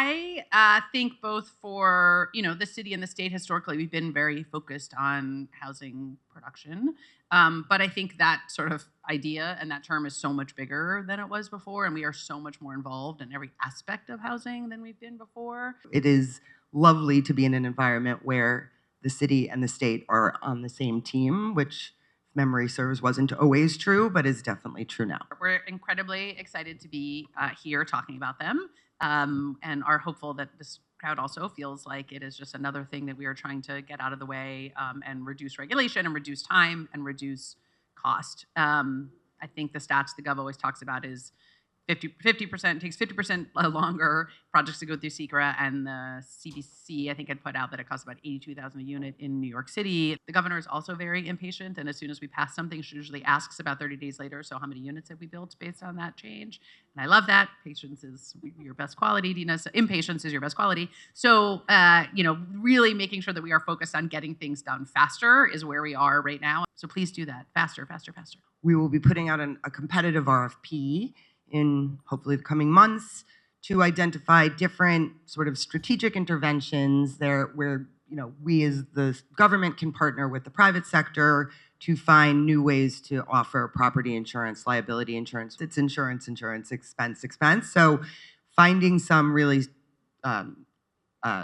I think both for, the city and the state, historically, we've been very focused on housing production. But I think that sort of idea and that term is so much bigger than it was before, and we are so much more involved in every aspect of housing than we've been before. It is lovely to be in an environment where the city and the state are on the same team, which, if memory serves, wasn't always true, but is definitely true now. We're incredibly excited to be here talking about them, and are hopeful that this crowd also feels like it is just another thing that we are trying to get out of the way, and reduce regulation and reduce time and reduce cost. I think the stats the Gov always talks about is 50% takes 50% longer projects to go through SEQR, and the CBC, I think, had put out that it costs about $82,000 a unit in New York City. The governor is also very impatient, and as soon as we pass something, she usually asks about 30 days later, so how many units have we built based on that change? And I love that. Patience is your best quality, Dina. So impatience is your best quality. So, really making sure that we are focused on getting things done faster is where we are right now. So please do that. Faster, faster, faster. We will be putting out a competitive RFP in hopefully the coming months to identify different sort of strategic interventions there where we as the government can partner with the private sector to find new ways to offer property insurance, liability insurance. It's insurance, expense. So finding some really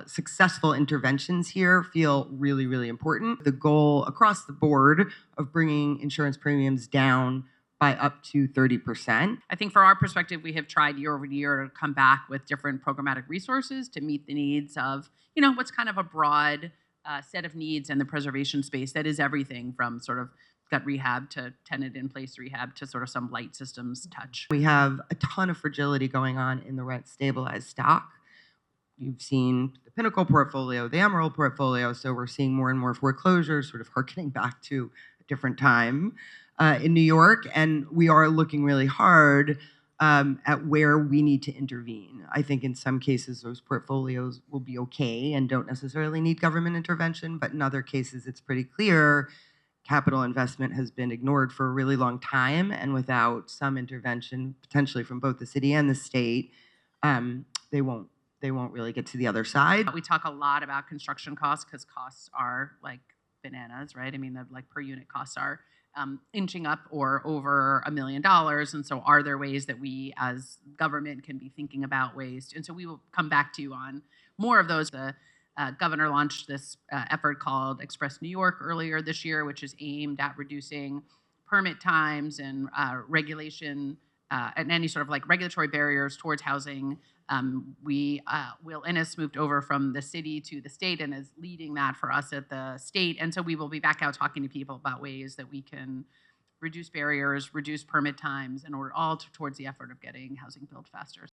successful interventions here feel really, really important. The goal across the board of bringing insurance premiums down by up to 30%. I think for our perspective, we have tried year over year to come back with different programmatic resources to meet the needs of, what's kind of a broad set of needs in the preservation space that is everything from sort of gut rehab to tenant in place rehab to sort of some light systems touch. We have a ton of fragility going on in the rent stabilized stock. You've seen the Pinnacle portfolio, the Emerald portfolio, so we're seeing more and more foreclosures, sort of harkening back to a different time in New York, and we are looking really hard at where we need to intervene. I think in some cases those portfolios will be okay and don't necessarily need government intervention, but in other cases it's pretty clear capital investment has been ignored for a really long time, and without some intervention, potentially from both the city and the state, they won't really get to the other side. We talk a lot about construction costs because costs are like bananas, right? I mean, the per unit costs are inching up or over $1 million. And so are there ways that we as government can be thinking about ways and so we will come back to you on more of those. The governor launched this effort called Express New York earlier this year, which is aimed at reducing permit times and regulation and any sort of regulatory barriers towards housing. Will Ennis moved over from the city to the state and is leading that for us at the state. And so we will be back out talking to people about ways that we can reduce barriers, reduce permit times, in order all towards the effort of getting housing built faster.